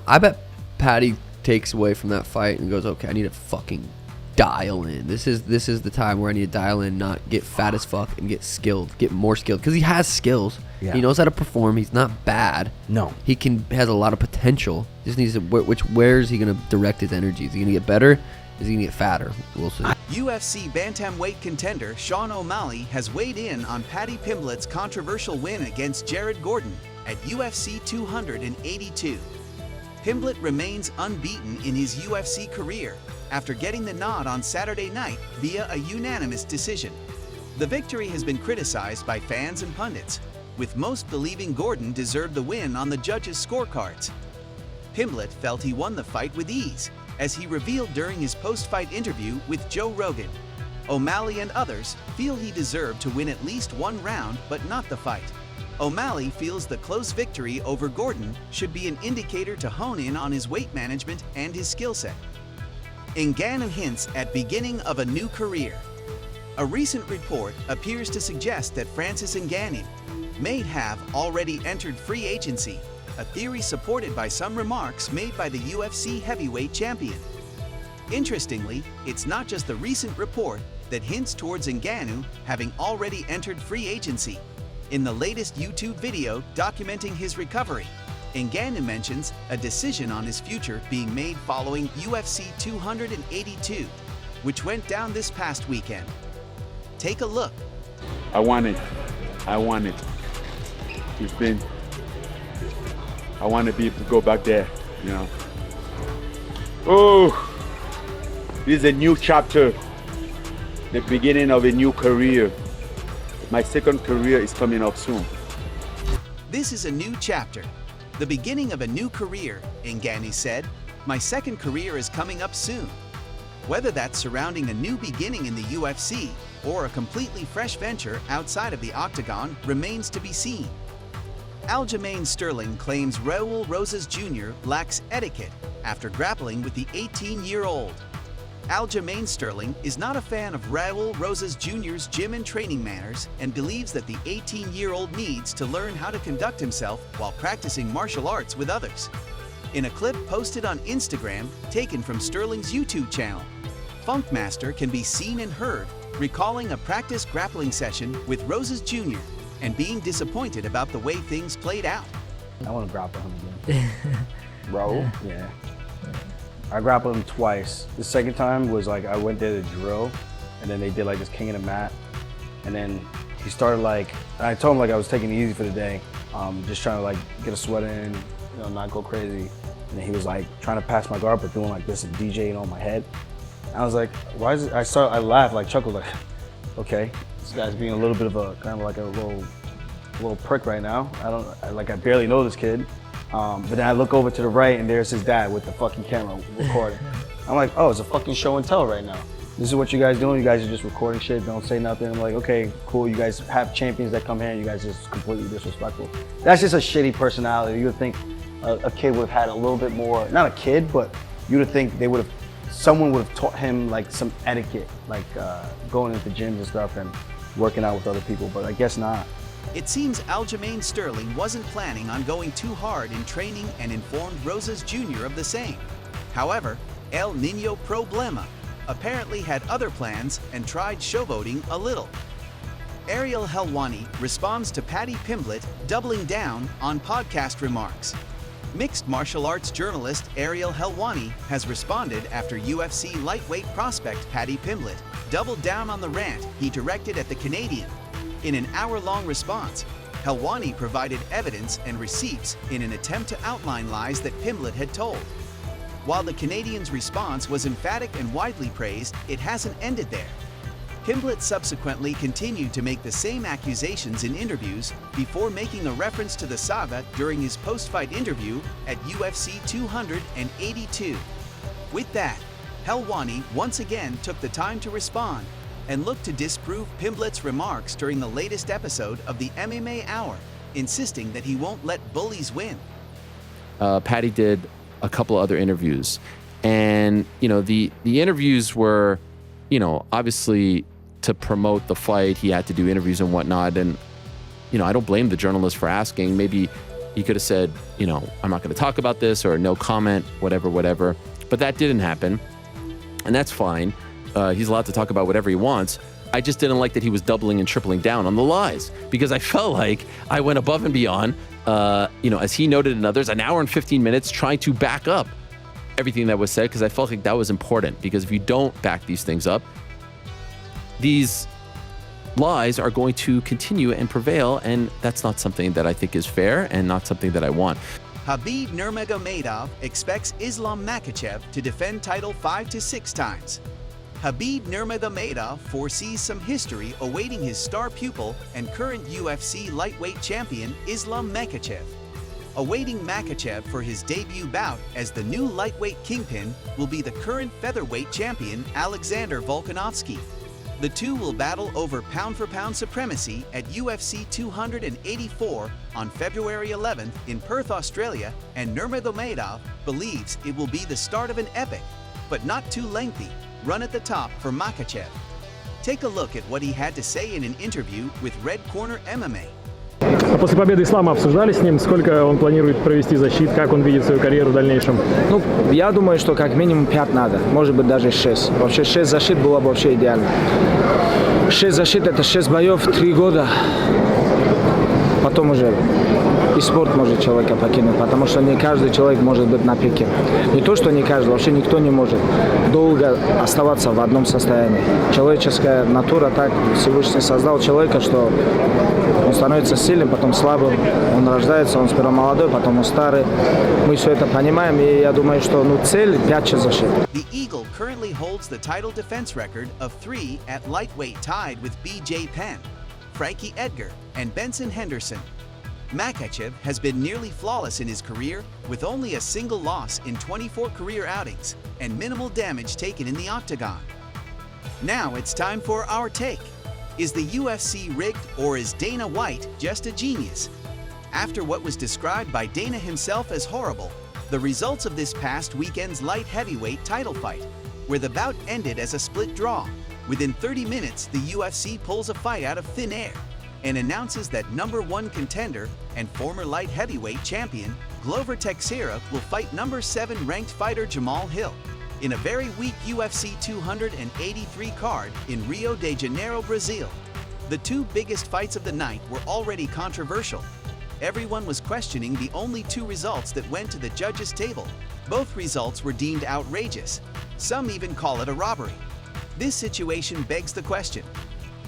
I bet Paddy takes away from that fight and goes, okay, I need to fucking dial in. This is the time where I need to dial in, not get fat as fuck, and get skilled, get more skilled, because he has skills. Yeah. He knows how to perform. He's not bad. No, he has a lot of potential. Just needs to where is he gonna direct his energy? Is he gonna get better? Is he gonna get fatter? We'll see. UFC bantamweight contender Sean O'Malley has weighed in on Paddy Pimblett's controversial win against Jared Gordon at UFC 282. Pimblett remains unbeaten in his UFC career after getting the nod on Saturday night via a unanimous decision. The victory has been criticized by fans and pundits, with most believing Gordon deserved the win on the judges' scorecards. Pimblett felt he won the fight with ease, as he revealed during his post-fight interview with Joe Rogan. O'Malley and others feel he deserved to win at least one round, but not the fight. O'Malley feels the close victory over Gordon should be an indicator to hone in on his weight management and his skill set. Ngannou hints at beginning of a new career. A recent report appears to suggest that Francis Ngannou may have already entered free agency, a theory supported by some remarks made by the UFC heavyweight champion. Interestingly, it's not just the recent report that hints towards Ngannou having already entered free agency. In the latest YouTube video documenting his recovery, Ngannou mentions a decision on his future being made following UFC 282, which went down this past weekend. Take a look. I want it. I want to be able to go back there, you know. Oh, this is a new chapter, the beginning of a new career. My second career is coming up soon. This is a new chapter, the beginning of a new career, Ngannou said. My second career is coming up soon. Whether that's surrounding a new beginning in the UFC or a completely fresh venture outside of the octagon remains to be seen. Aljamain Sterling claims Raul Rosas Jr. lacks etiquette after grappling with the 18-year-old. Aljamain Sterling is not a fan of Raul Rosas Jr.'s gym and training manners and believes that the 18-year-old needs to learn how to conduct himself while practicing martial arts with others. In a clip posted on Instagram taken from Sterling's YouTube channel, Funkmaster can be seen and heard recalling a practice grappling session with Rosas Jr. and being disappointed about the way things played out. I want to grapple him again. Raul? Yeah. I grappled him twice. The second time was like I went there to drill, and then they did like this king of the mat, and then he started like, I told him like I was taking it easy for the day, just trying to like get a sweat in, you know, not go crazy. And then he was like trying to pass my guard, but doing like this and DJing on my head. I was like, why is it? I laughed, like chuckled, like, okay, this guy's being a little bit of a kind of like a little prick right now. I barely know this kid. But then I look over to the right and there's his dad with the fucking camera recording. I'm like, oh, it's a fucking show and tell right now. This is what you guys doing? You guys are just recording shit, don't say nothing. I'm like, okay, cool, you guys have champions that come here and you guys are just completely disrespectful. That's just a shitty personality. You would think a kid would have had a little bit more, not a kid, but you would think someone would have taught him like some etiquette, like going into gyms and stuff and working out with other people, but I guess not. It seems Aljamain Sterling wasn't planning on going too hard in training and informed Rosas Jr. of the same. However, El Niño Problema apparently had other plans and tried showboating a little. Ariel Helwani responds to Paddy Pimblett doubling down on podcast remarks. Mixed martial arts journalist Ariel Helwani has responded after UFC lightweight prospect Paddy Pimblett doubled down on the rant he directed at the Canadian. In an hour-long response, Helwani provided evidence and receipts in an attempt to outline lies that Pimblett had told. While the Canadian's response was emphatic and widely praised, it hasn't ended there. Pimblett subsequently continued to make the same accusations in interviews before making a reference to the saga during his post-fight interview at UFC 282. With that, Helwani once again took the time to respond and looked to disprove Pimblett's remarks during the latest episode of the MMA Hour, insisting that he won't let bullies win. Paddy did a couple other interviews, and the interviews were, obviously to promote the fight, he had to do interviews and whatnot, and I don't blame the journalist for asking. Maybe He could have said, you know, I'm not going to talk about this, or no comment, whatever. But that didn't happen, and that's fine. He's allowed to talk about whatever he wants. I just didn't like that he was doubling and tripling down on the lies, because I felt like I went above and beyond, you know, as he noted in others, an hour and 15 minutes trying to back up everything that was said, because I felt like that was important, because if you don't back these things up, these lies are going to continue and prevail, and that's not something that I think is fair and not something that I want. Khabib Nurmagomedov expects Islam Makhachev to defend title 5 to 6 times. Khabib Nurmagomedov foresees some history awaiting his star pupil and current UFC lightweight champion Islam Makhachev. Awaiting Makhachev for his debut bout as the new lightweight kingpin will be the current featherweight champion Alexander Volkanovski. The two will battle over pound-for-pound supremacy at UFC 284 on February 11th in Perth, Australia, and Nurmagomedov believes it will be the start of an epic, but not too lengthy, run at the top for Makhachev. Take a look at what he had to say in an interview with Red Corner MMA. После победы Ислама обсуждали с ним, сколько он планирует провести защит, как он видит свою карьеру в дальнейшем? Ну, я думаю, что как минимум 5 надо, может быть даже 6. Вообще 6 защит было бы вообще идеально. 6 защит это 6 боев, 3 года. Потом уже и спорт может человека покинуть, потому что не каждый человек может быть на пике. Не то, что не каждый, вообще никто не может долго оставаться в одном состоянии. Человеческая натура так Всевышний создал человека, что он становится сильным, потом слабым, он рождается, он сперва молодой, потом он старый. Мы все это понимаем, и я думаю, что цель 5 защит. The Eagle currently holds the title defense record of 3 at lightweight, tied with BJ Penn, Frankie Edgar, and Benson Henderson. Makhachev has been nearly flawless in his career, with only a single loss in 24 career outings and minimal damage taken in the octagon. Now it's time for our take. Is the UFC rigged, or is Dana White just a genius? After what was described by Dana himself as horrible, the results of this past weekend's light heavyweight title fight, where the bout ended as a split draw, within 30 minutes the UFC pulls a fight out of thin air and announces that #1 contender and former light heavyweight champion Glover Teixeira will fight #7 ranked fighter Jamahal Hill in a very weak UFC 283 card in Rio de Janeiro, Brazil. The two biggest fights of the night were already controversial. Everyone was questioning the only 2 results that went to the judges' table. Both results were deemed outrageous. Some even call it a robbery. This situation begs the question: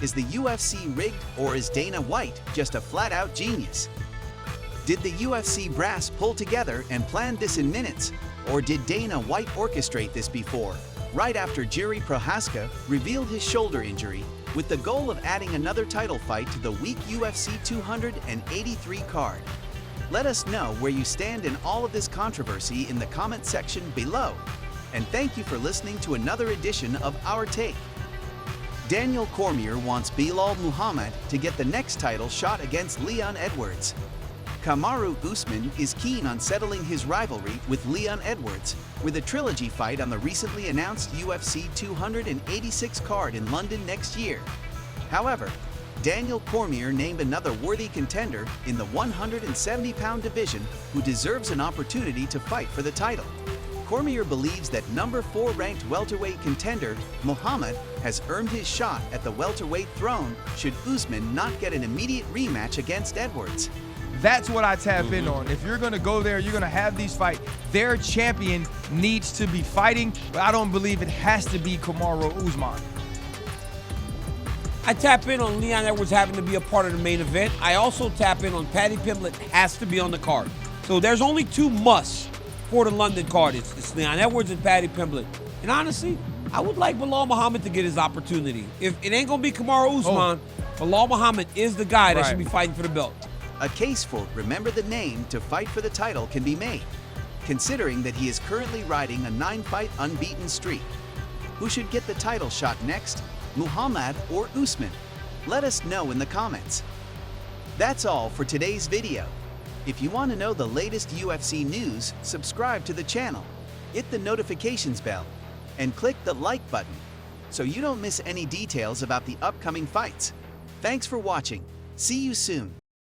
is the UFC rigged, or is Dana White just a flat-out genius? Did the UFC brass pull together and plan this in minutes, or did Dana White orchestrate this before, right after Jiri Prochazka revealed his shoulder injury, with the goal of adding another title fight to the weak UFC 283 card? Let us know where you stand in all of this controversy in the comment section below. And thank you for listening to another edition of Our Take. Daniel Cormier wants Belal Muhammad to get the next title shot against Leon Edwards. Kamaru Usman is keen on settling his rivalry with Leon Edwards with a trilogy fight on the recently announced UFC 286 card in London next year. However, Daniel Cormier named another worthy contender in the 170-pound division who deserves an opportunity to fight for the title. Cormier believes that #4 ranked welterweight contender Muhammad has earned his shot at the welterweight throne should Usman not get an immediate rematch against Edwards. That's what I tap in on. If you're going to go there, you're going to have these fights. Their champion needs to be fighting, but I don't believe it has to be Kamaru Usman. I tap in on Leon Edwards having to be a part of the main event. I also tap in on Paddy Pimblett has to be on the card. So there's only 2 musts for the London card. It's Leon Edwards and Paddy Pimblett. And honestly, I would like Belal Muhammad to get his opportunity. If it ain't gonna be Kamaru Usman, Belal Muhammad is the guy that should be fighting for the belt. A case for remember the name to fight for the title can be made, considering that he is currently riding a 9-fight unbeaten streak. Who should get the title shot next, Muhammad or Usman? Let us know in the comments. That's all for today's video. If you want to know the latest UFC news, subscribe to the channel, hit the notifications bell, and click the like button so you don't miss any details about the upcoming fights. Thanks for watching. See you soon.